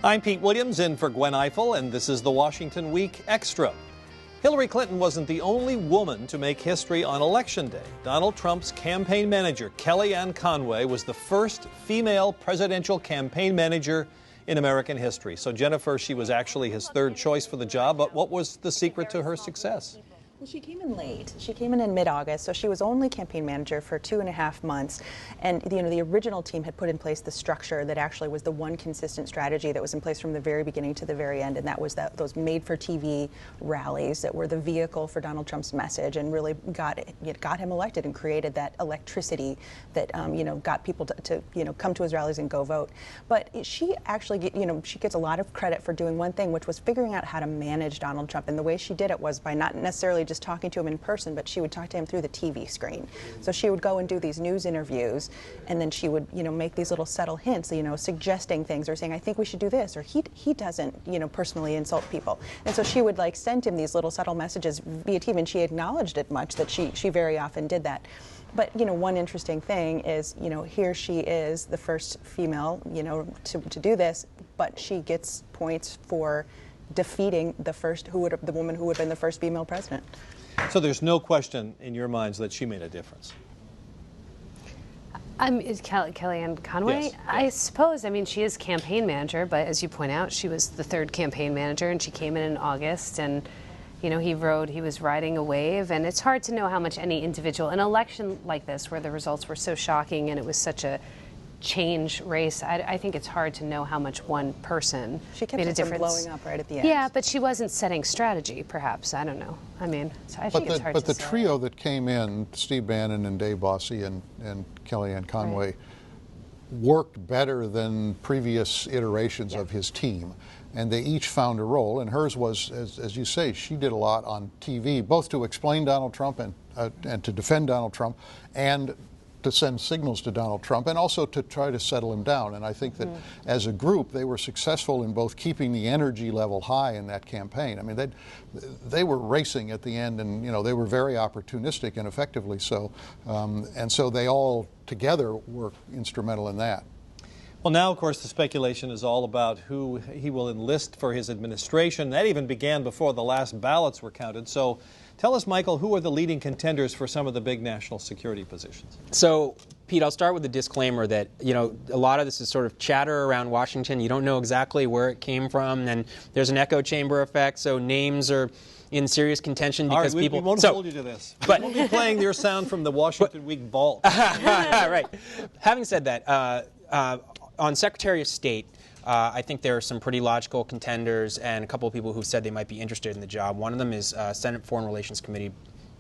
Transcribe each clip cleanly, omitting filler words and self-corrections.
I'm Pete Williams in for Gwen Ifill, and this is the Washington Week Extra. Hillary Clinton wasn't the only woman to make history on Election Day. Donald Trump's campaign manager, Kellyanne Conway, was the first female presidential campaign manager in American history. So, Jennifer, she was actually his third choice for the job, but what was the secret to her success? Well, she came in late. She came in mid-August, so she was only campaign manager for 2.5 months. And the original team had put in place the structure that actually was the one consistent strategy that was in place from the very beginning to the very end, and that was those made-for-TV rallies that were the vehicle for Donald Trump's message, and really got him elected and created that electricity that got people to come to his rallies and go vote. But she actually she gets a lot of credit for doing one thing, which was figuring out how to manage Donald Trump. And the way she did it was by not necessarily just talking to him in person, but she would talk to him through the TV screen. So she would go and do these news interviews, and then she would, make these little subtle hints, suggesting things or saying, I think we should do this, or he doesn't, personally insult people. And so she would send him these little subtle messages via TV, and she acknowledged it much that she very often did that. But, one interesting thing is, here she is, the first female, to do this, but she gets points for defeating the woman who would have been the first female president. So there's no question in your minds that she made a difference. Is Kellyanne Conway? Yes. I suppose. She is campaign manager, but as you point out, she was the third campaign manager, and she came in August, and he was riding a wave, and it's hard to know how much any individual, an election like this where the results were so shocking and it was such a change race, I think it's hard to know how much one person made a difference. She kept it from blowing up right at the end. Yeah, but she wasn't setting strategy, perhaps. I don't know. I think it's hard to say. But the trio that came in, Steve Bannon and Dave Bossie and Kellyanne Conway, right, worked better than previous iterations of his team. And they each found a role, and hers was, as you say, she did a lot on TV, both to explain Donald Trump and to defend Donald Trump, and to send signals to Donald Trump, and also to try to settle him down. And I think that as a group, they were successful in both keeping the energy level high in that campaign. They were racing at the end, and they were very opportunistic and effectively so. And so they all together were instrumental in that. Well, now, of course, the speculation is all about who he will enlist for his administration. That even began before the last ballots were counted. So tell us, Michael, who are the leading contenders for some of the big national security positions? So, Pete, I'll start with a disclaimer that, a lot of this is sort of chatter around Washington. You don't know exactly where it came from, and there's an echo chamber effect, so names are in serious contention because we won't hold you to this. But we'll be playing your sound from the Washington Week vault. Right. Having said that, on Secretary of State, I think there are some pretty logical contenders and a couple of people who said they might be interested in the job. One of them is Senate Foreign Relations Committee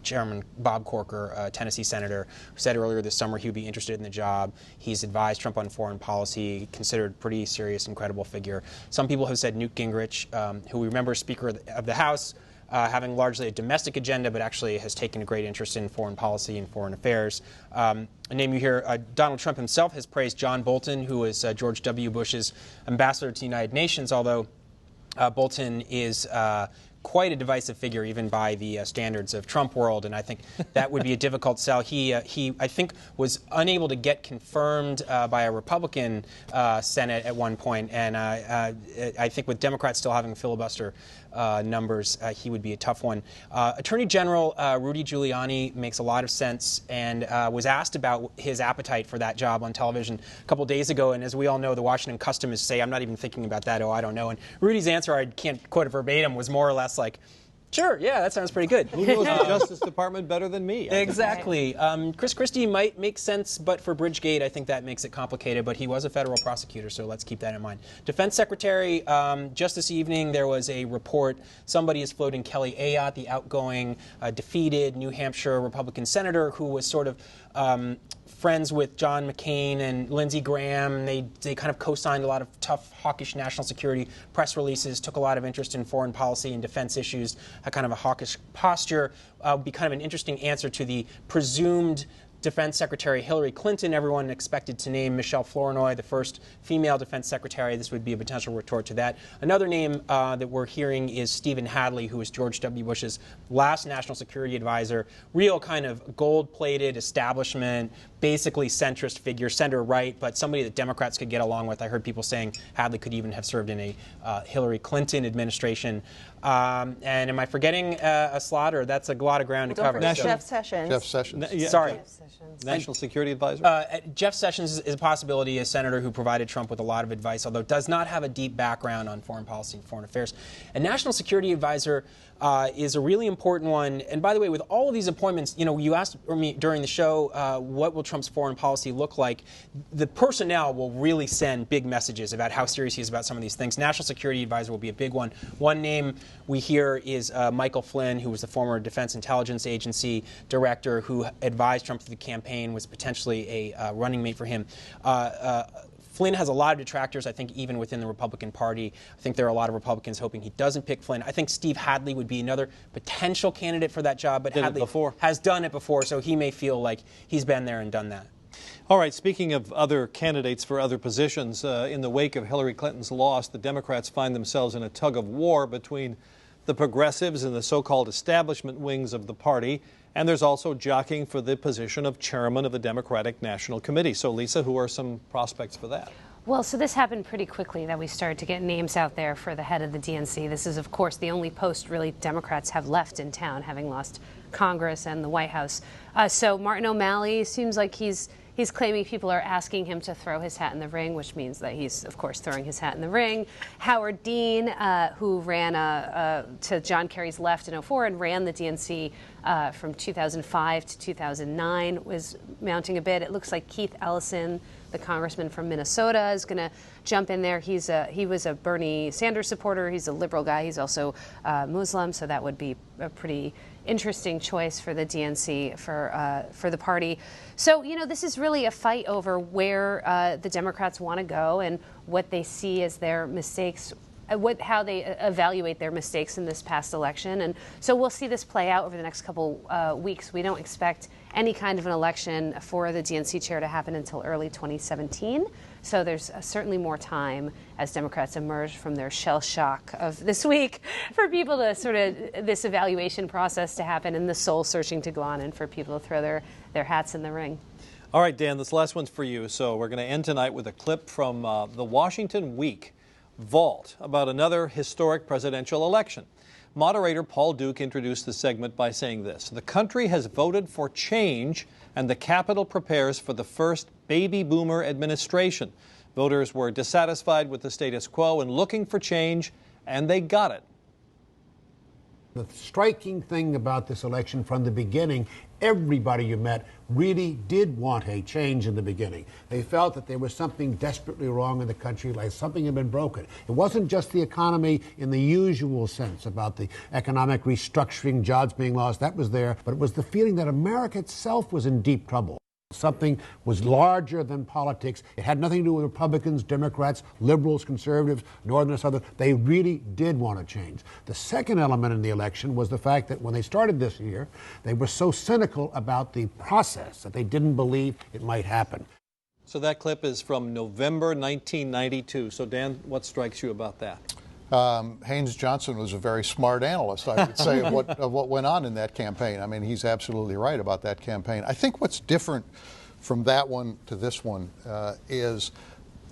Chairman Bob Corker, a Tennessee senator, who said earlier this summer he would be interested in the job. He's advised Trump on foreign policy, considered pretty serious and credible figure. Some people have said Newt Gingrich, who we remember Speaker of the House, having largely a domestic agenda, but actually has taken a great interest in foreign policy and foreign affairs. A name you hear, Donald Trump himself has praised John Bolton, who is George W. Bush's ambassador to the United Nations, although Bolton is quite a divisive figure, even by the standards of Trump world, and I think that would be a difficult sell. He I think, was unable to get confirmed by a Republican Senate at one point, and I think with Democrats still having filibuster numbers, he would be a tough one. Attorney General Rudy Giuliani makes a lot of sense, and was asked about his appetite for that job on television a couple days ago, and as we all know, the Washington custom is to say, I'm not even thinking about that, I don't know. And Rudy's answer, I can't quote it verbatim, was more or less like, sure, yeah, that sounds pretty good. Who knows the Justice Department better than me? Exactly. Chris Christie might make sense, but for Bridgegate, I think that makes it complicated. But he was a federal prosecutor, so let's keep that in mind. Defense Secretary, just this evening, there was a report. Somebody is floating Kelly Ayotte, the outgoing, defeated New Hampshire Republican senator who was sort of friends with John McCain and Lindsey Graham. They kind of co-signed a lot of tough, hawkish national security press releases, took a lot of interest in foreign policy and defense issues, a kind of a hawkish posture. Would be kind of an interesting answer to the presumed Defense Secretary Hillary Clinton. Everyone expected to name Michelle Flournoy, the first female defense secretary. This would be a potential retort to that. Another name that we're hearing is Stephen Hadley, who was George W. Bush's last national security advisor. Real kind of gold-plated establishment, basically centrist figure, center-right, but somebody that Democrats could get along with. I heard people saying Hadley could even have served in a Hillary Clinton administration. And am I forgetting a slot, or that's a lot of ground to cover? Jeff Sessions. Jeff Sessions. Sorry. Jeff Sessions. National Security Advisor? Jeff Sessions is a possibility, a senator who provided Trump with a lot of advice, although does not have a deep background on foreign policy and foreign affairs. A National Security Advisor is a really important one. And by the way, with all of these appointments, you asked me during the show, what will Trump's foreign policy look like? The personnel will really send big messages about how serious he is about some of these things. National Security Advisor will be a big one. One name we hear is Michael Flynn, who was the former Defense Intelligence Agency director who advised Trump through the campaign, was potentially a running mate for him. Flynn has a lot of detractors, I think, even within the Republican Party. I think there are a lot of Republicans hoping he doesn't pick Flynn. I think Steve Hadley would be another potential candidate for that job, but Hadley has done it before, so he may feel like he's been there and done that. All right, speaking of other candidates for other positions, in the wake of Hillary Clinton's loss, the Democrats find themselves in a tug of war between the progressives and the so-called establishment wings of the party. And there's also jockeying for the position of chairman of the Democratic National Committee. So, Lisa, who are some prospects for that? Well, so this happened pretty quickly that we started to get names out there for the head of the DNC. This is, of course, the only post really Democrats have left in town, having lost Congress and the White House. So Martin O'Malley seems like he's claiming people are asking him to throw his hat in the ring, which means that he's, of course, throwing his hat in the ring. Howard Dean, who ran to John Kerry's left in 2004 and ran the DNC from 2005 to 2009, was mounting a bid. It looks like Keith Ellison, the congressman from Minnesota, is going to jump in there. He was a Bernie Sanders supporter. He's a liberal guy. He's also Muslim, so that would be a pretty interesting choice for the DNC for the party. So, this is really a fight over where the Democrats want to go and what they see as their mistakes, how they evaluate their mistakes in this past election. And so we'll see this play out over the next couple weeks. We don't expect any kind of an election for the DNC chair to happen until early 2017. So there's certainly more time as Democrats emerge from their shell shock of this week for people to sort of, this evaluation process to happen and the soul searching to go on and for people to throw their hats in the ring. All right, Dan, this last one's for you. So we're going to end tonight with a clip from the Washington Week Vault about another historic presidential election. Moderator Paul Duke introduced the segment by saying this: "The country has voted for change, and the Capitol prepares for the first baby boomer administration. Voters were dissatisfied with the status quo and looking for change, and they got it." The striking thing about this election from the beginning, everybody you met really did want a change in the beginning. They felt that there was something desperately wrong in the country, like something had been broken. It wasn't just the economy in the usual sense about the economic restructuring, jobs being lost, that was there, but it was the feeling that America itself was in deep trouble. Something was larger than politics. It had nothing to do with Republicans, Democrats, liberals, conservatives, northern or southern. They really did want to change. The second element in the election was the fact that when they started this year, they were so cynical about the process that they didn't believe it might happen. So that clip is from November 1992. So, Dan, what strikes you about that? Haynes Johnson was a very smart analyst, I would say, of what went on in that campaign. I mean, he's absolutely right about that campaign. I think what's different from that one to this one is,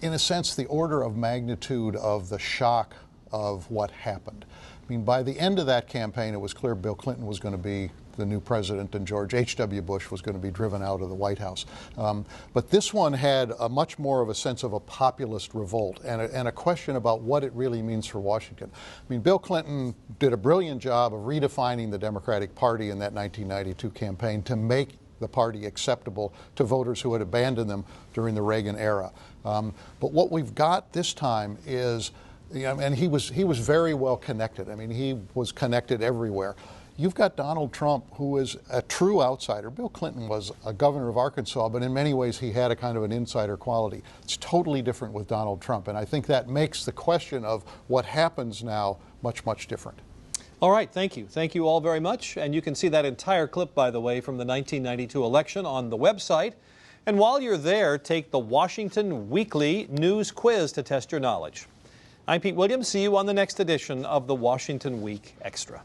in a sense, the order of magnitude of the shock of what happened. I mean, by the end of that campaign, it was clear Bill Clinton was going to be the new president and George H.W. Bush was going to be driven out of the White House. But this one had a much more of a sense of a populist revolt and a question about what it really means for Washington. I mean, Bill Clinton did a brilliant job of redefining the Democratic Party in that 1992 campaign to make the party acceptable to voters who had abandoned them during the Reagan era. But what we've got this time is, and he was very well connected. I mean, he was connected everywhere. You've got Donald Trump, who is a true outsider. Bill Clinton was a governor of Arkansas, but in many ways he had a kind of an insider quality. It's totally different with Donald Trump, and I think that makes the question of what happens now much, much different. All right, thank you. Thank you all very much. And you can see that entire clip, by the way, from the 1992 election on the website. And while you're there, take the Washington Weekly News Quiz to test your knowledge. I'm Pete Williams. See you on the next edition of the Washington Week Extra.